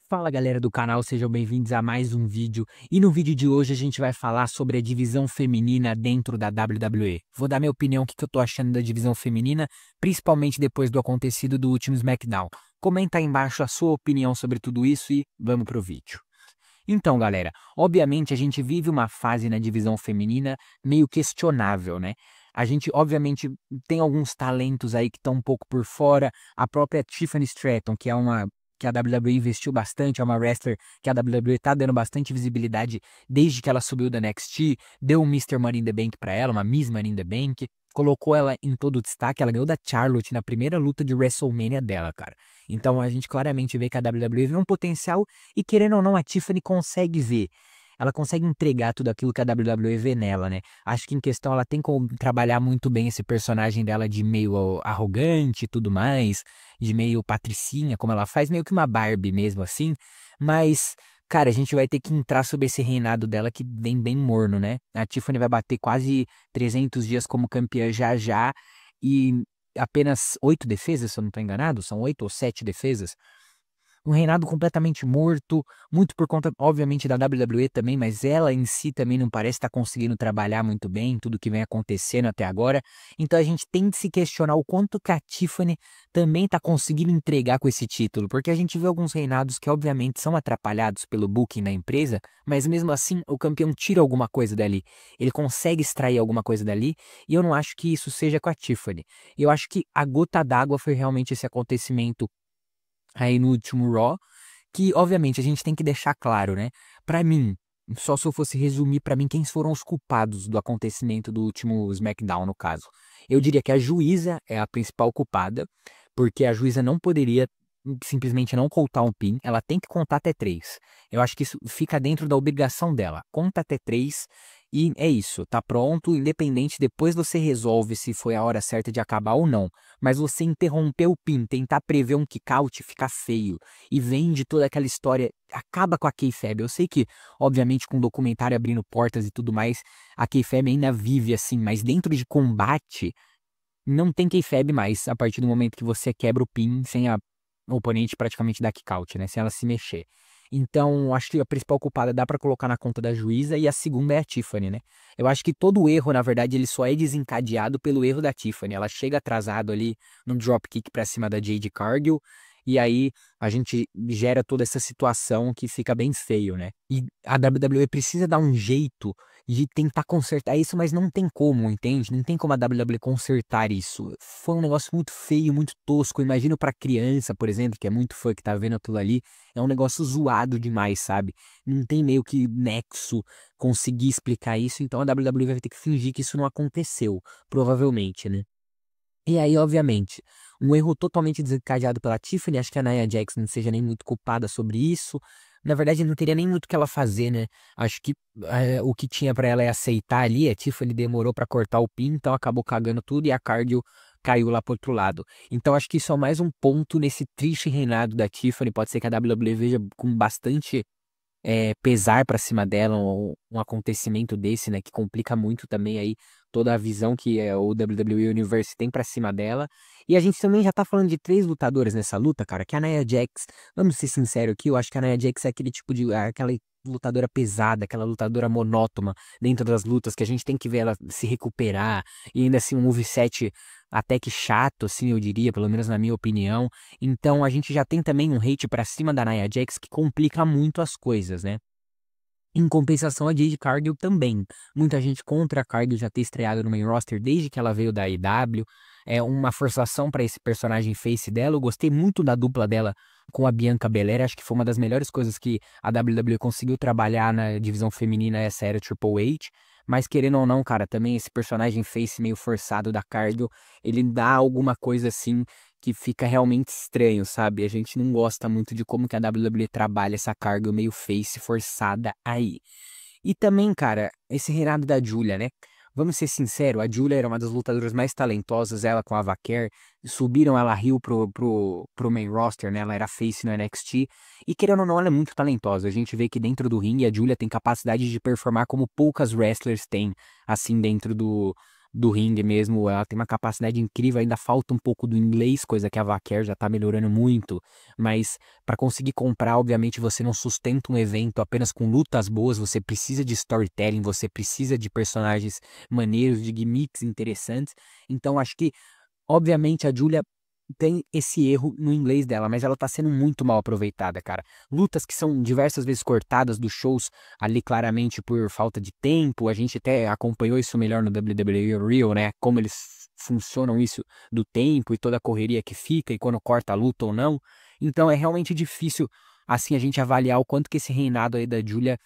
Fala galera do canal, sejam bem-vindos a mais um vídeo. E no vídeo de hoje a gente vai falar sobre a divisão feminina dentro da WWE. Vou dar minha opinião, o que eu tô achando da divisão feminina, principalmente depois do acontecido do último SmackDown. Comenta aí embaixo a sua opinião sobre tudo isso e vamos pro vídeo. Então galera, obviamente a gente vive uma fase na divisão feminina meio questionável, né? A gente, obviamente, tem alguns talentos aí que estão um pouco por fora. A própria Tiffany Stratton, que a WWE investiu bastante, é uma wrestler que a WWE tá dando bastante visibilidade desde que ela subiu da NXT, deu um Mr. Money in the Bank pra ela, uma Miss Money in the Bank, colocou ela em todo o destaque, ela ganhou da Charlotte na primeira luta de WrestleMania dela, cara. Então a gente claramente vê que a WWE vê um potencial e, querendo ou não, a Tiffany consegue ver. Ela consegue entregar tudo aquilo que a WWE vê nela, né? Acho que em questão ela tem como trabalhar muito bem esse personagem dela de meio arrogante e tudo mais, de meio patricinha, como ela faz, meio que uma Barbie mesmo assim. Mas, cara, a gente vai ter que entrar sobre esse reinado dela que vem bem morno, né? A Tiffany vai bater quase 300 dias como campeã já já e apenas 8 defesas, se eu não tô enganado, são 8 ou 7 defesas. Um reinado completamente morto, muito por conta, obviamente, da WWE também, mas ela em si também não parece estar conseguindo trabalhar muito bem tudo que vem acontecendo até agora. Então a gente tem de se questionar o quanto que a Tiffany também está conseguindo entregar com esse título, porque a gente vê alguns reinados que, obviamente, são atrapalhados pelo booking da empresa, mas mesmo assim o campeão tira alguma coisa dali, ele consegue extrair alguma coisa dali, e eu não acho que isso seja com a Tiffany. Eu acho que a gota d'água foi realmente esse acontecimento aí no último Raw, que obviamente a gente tem que deixar claro, né? Pra mim, só se eu fosse resumir pra mim quem foram os culpados do acontecimento do último SmackDown, no caso. Eu diria que a juíza é a principal culpada, porque a juíza não poderia simplesmente não contar um pin, ela tem que contar até 3. Eu acho que isso fica dentro da obrigação dela. Conta até 3 e é isso, tá pronto, independente, depois você resolve se foi a hora certa de acabar ou não. Mas você interromper o pin, tentar prever um kick out, fica feio. E vende toda aquela história, acaba com a kayfabe. Eu sei que, obviamente, com o documentário abrindo portas e tudo mais, a kayfabe ainda vive assim, mas dentro de combate, não tem kayfabe mais a partir do momento que você quebra o pin sem a oponente praticamente dar kick out, né? Sem ela se mexer. Então, acho que a principal culpada dá pra colocar na conta da juíza e a segunda é a Tiffany, né? Eu acho que todo erro, na verdade, ele só é desencadeado pelo erro da Tiffany. Ela chega atrasado ali no dropkick pra cima da Jade Cargill e aí a gente gera toda essa situação que fica bem feio, né? E a WWE precisa dar um jeito de tentar consertar isso, mas não tem como, entende? Não tem como a WWE consertar isso. Foi um negócio muito feio, muito tosco. Imagino pra criança, por exemplo, que é muito fã que tá vendo aquilo ali, é um negócio zoado demais, sabe? Não tem meio que nexo conseguir explicar isso, então a WWE vai ter que fingir que isso não aconteceu, provavelmente, né? E aí, obviamente, um erro totalmente desencadeado pela Tiffany, acho que a Nia Jax não seja nem muito culpada sobre isso. Na verdade, não teria nem muito o que ela fazer, né? Acho que o que tinha pra ela é aceitar ali, a Tiffany demorou pra cortar o pin, então acabou cagando tudo e a Cardio caiu lá pro outro lado. Então acho que isso é mais um ponto nesse triste reinado da Tiffany, pode ser que a WWE veja com bastante pesar pra cima dela, um acontecimento desse, né, que complica muito também aí toda a visão que o WWE Universe tem pra cima dela. E a gente também já tá falando de 3 lutadoras nessa luta, cara, que a Nia Jax, vamos ser sinceros aqui, eu acho que a Nia Jax é aquele tipo de, aquela lutadora pesada, aquela lutadora monótona dentro das lutas, que a gente tem que ver ela se recuperar, e ainda assim um moveset até que chato, assim, eu diria, pelo menos na minha opinião. Então a gente já tem também um hate pra cima da Nia Jax que complica muito as coisas, né? Em compensação, a Jade Cargill também. Muita gente contra a Cargill já ter estreado no main roster desde que ela veio da AEW. É uma forçação pra esse personagem face dela. Eu gostei muito da dupla dela com a Bianca Belair. Acho que foi uma das melhores coisas que a WWE conseguiu trabalhar na divisão feminina essa era Triple H. Mas querendo ou não, cara, também esse personagem face meio forçado da Cargill, ele dá alguma coisa assim que fica realmente estranho, sabe? A gente não gosta muito de como que a WWE trabalha essa carga meio face forçada aí. E também, cara, esse reinado da Julia, né? Vamos ser sinceros, a Julia era uma das lutadoras mais talentosas, ela com a Vaquer, subiram ela Rio pro main roster, né? Ela era face no NXT, e querendo ou não, ela é muito talentosa. A gente vê que dentro do ringue a Julia tem capacidade de performar como poucas wrestlers têm, assim, dentro do ringue mesmo, ela tem uma capacidade incrível, ainda falta um pouco do inglês, coisa que a Vaquer já tá melhorando muito, mas para conseguir comprar, obviamente você não sustenta um evento apenas com lutas boas, você precisa de storytelling, você precisa de personagens maneiros, de gimmicks interessantes, então acho que obviamente a Julia tem esse erro no inglês dela, mas ela tá sendo muito mal aproveitada, cara. Lutas que são diversas vezes cortadas dos shows ali claramente por falta de tempo. A gente até acompanhou isso melhor no WWE Real, né? Como eles funcionam isso do tempo e toda a correria que fica e quando corta a luta ou não. Então é realmente difícil assim a gente avaliar o quanto que esse reinado aí da Julia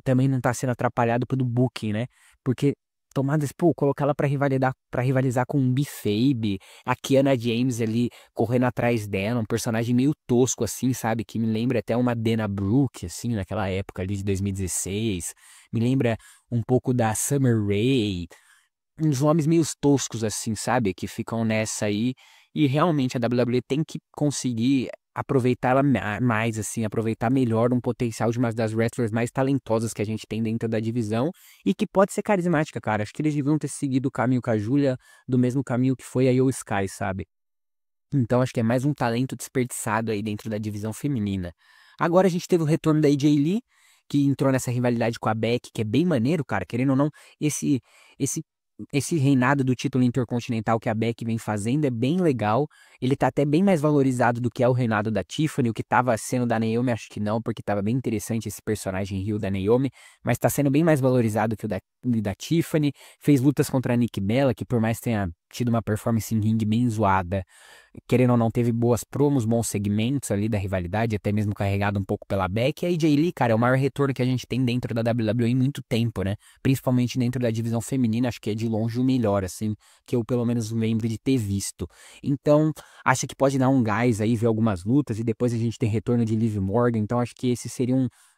também não tá sendo atrapalhado pelo booking, né? Porque tomadas, pô, colocar ela pra rivalizar com um B-Fabe, a Kiana James ali correndo atrás dela, um personagem meio tosco assim, sabe? Que me lembra até uma Dana Brooke, assim, naquela época ali de 2016. Me lembra um pouco da Summer Rae, uns nomes meio toscos assim, sabe? Que ficam nessa aí. E realmente a WWE tem que conseguir aproveitar ela mais, assim, aproveitar melhor um potencial de uma das wrestlers mais talentosas que a gente tem dentro da divisão e que pode ser carismática, cara. Acho que eles deviam ter seguido o caminho com a Julia, do mesmo caminho que foi a Io Sky, sabe? Então acho que é mais um talento desperdiçado aí dentro da divisão feminina. Agora a gente teve o retorno da AJ Lee, que entrou nessa rivalidade com a Becky, que é bem maneiro, cara. Querendo ou não, esse esse esse reinado do título intercontinental que a Becky vem fazendo é bem legal. Ele tá até bem mais valorizado do que é o reinado da Tiffany, o que tava sendo da Naomi, acho que não, porque tava bem interessante esse personagem heel da Naomi, mas tá sendo bem mais valorizado que o da Tiffany. Fez lutas contra a Nikki Bella, que por mais tenha tido uma performance em ringue bem zoada, querendo ou não, teve boas promos, bons segmentos ali da rivalidade, até mesmo carregado um pouco pela Becky. E a AJ Lee, cara, é o maior retorno que a gente tem dentro da WWE em muito tempo, né? Principalmente dentro da divisão feminina, acho que é de longe o melhor, assim, que eu pelo menos lembro de ter visto. Então, acho que pode dar um gás aí, ver algumas lutas, e depois a gente tem retorno de Liv Morgan, então acho que esse seria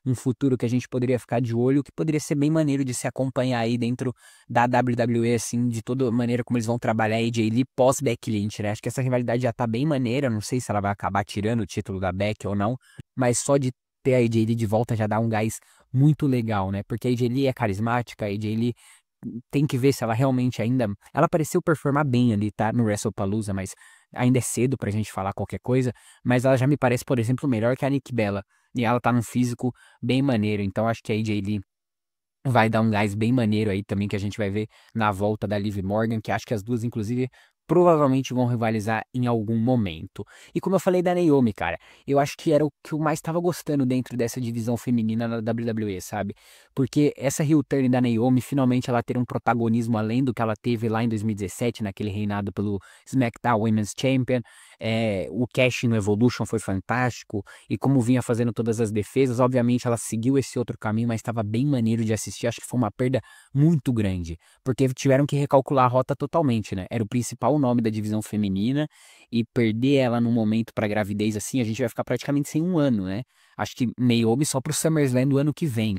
um futuro que a gente poderia ficar de olho, que poderia ser bem maneiro de se acompanhar aí dentro da WWE, assim, de toda maneira como eles vão trabalhar a AJ Lee pós-Becky Lynch, né? Acho que essa rivalidade já tá bem maneira, não sei se ela vai acabar tirando o título da Becky ou não, mas só de ter a AJ Lee de volta já dá um gás muito legal, né? Porque a AJ Lee é carismática, a AJ Lee tem que ver se ela realmente ainda... Ela pareceu performar bem ali, tá? No WrestlePalooza, mas ainda é cedo pra gente falar qualquer coisa, mas ela já me parece, por exemplo, melhor que a Nikki Bella, e ela tá num físico bem maneiro, então acho que a AJ Lee vai dar um gás bem maneiro aí também que a gente vai ver na volta da Liv Morgan, que acho que as duas, inclusive, provavelmente vão rivalizar em algum momento. E como eu falei da Naomi, cara, eu acho que era o que eu mais estava gostando dentro dessa divisão feminina na WWE, sabe? Porque essa heel turn da Naomi, finalmente ela ter um protagonismo além do que ela teve lá em 2017, naquele reinado pelo SmackDown Women's Champion. O cash no Evolution foi fantástico, e como vinha fazendo todas as defesas, obviamente ela seguiu esse outro caminho, mas estava bem maneiro de assistir. Acho que foi uma perda muito grande, porque tiveram que recalcular a rota totalmente, né? Era o principal nome da divisão feminina, e perder ela num momento para gravidez assim, a gente vai ficar praticamente sem um ano, né? Acho que Naomi só pro SummerSlam do ano que vem.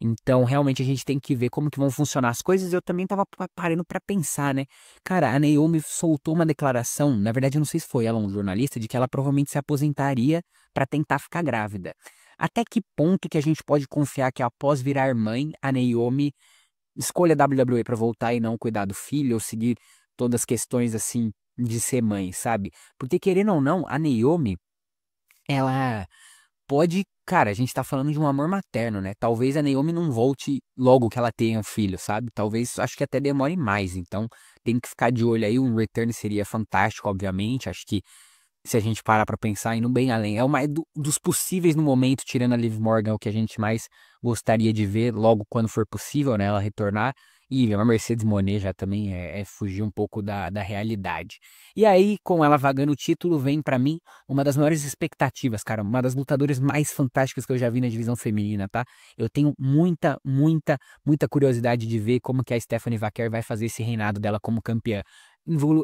Então, realmente, a gente tem que ver como que vão funcionar as coisas. Eu também tava parando pra pensar, né? Cara, a Naomi soltou uma declaração, na verdade, eu não sei se foi ela ou um jornalista, de que ela provavelmente se aposentaria pra tentar ficar grávida. Até que ponto que a gente pode confiar que após virar mãe, a Naomi escolha a WWE pra voltar e não cuidar do filho ou seguir todas as questões, assim, de ser mãe, sabe? Porque, querendo ou não, a Naomi, ela pode, cara, a gente tá falando de um amor materno, né? Talvez a Naomi não volte logo que ela tenha um filho, sabe? Talvez, acho que até demore mais. Então, tem que ficar de olho aí. Um return seria fantástico, obviamente. Acho que se a gente parar pra pensar, indo bem além, é o mais dos possíveis no momento, tirando a Liv Morgan, é o que a gente mais gostaria de ver logo quando for possível, né? Ela retornar. E a Mercedes Moné já também é fugir um pouco da realidade. E aí, com ela vagando o título, vem pra mim uma das maiores expectativas, cara. Uma das lutadoras mais fantásticas que eu já vi na divisão feminina, tá? Eu tenho muita curiosidade de ver como que a Stephanie Vaquer vai fazer esse reinado dela como campeã.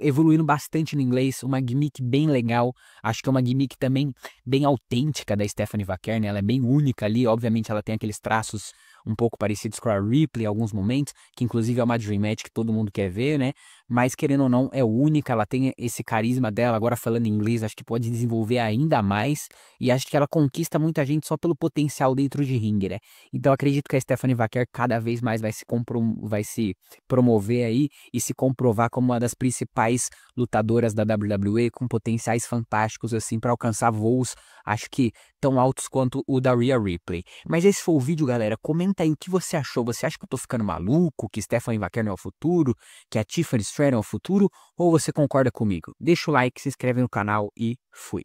Evoluindo bastante no inglês, uma gimmick bem legal. Acho que é uma gimmick também bem autêntica da Stephanie Vaquer, né? Ela é bem única ali. Obviamente, ela tem aqueles traços um pouco parecidos com a Ripley em alguns momentos, que inclusive é uma Dream Match que todo mundo quer ver, né? mas querendo ou não, é única, ela tem esse carisma dela, agora falando em inglês, acho que pode desenvolver ainda mais, e acho que ela conquista muita gente só pelo potencial dentro de ringue, né? Então acredito que a Stephanie Vaquer cada vez mais vai se promover aí e se comprovar como uma das principais lutadoras da WWE, com potenciais fantásticos assim para alcançar voos, acho que tão altos quanto o da Rhea Ripley. Mas esse foi o vídeo, galera. Comenta aí o que você achou. Você acha que eu tô ficando maluco, que Stephanie Vaquer não é o futuro, que a Tiffany Stratton é o futuro, ou você concorda comigo? Deixa o like, se inscreve no canal e fui.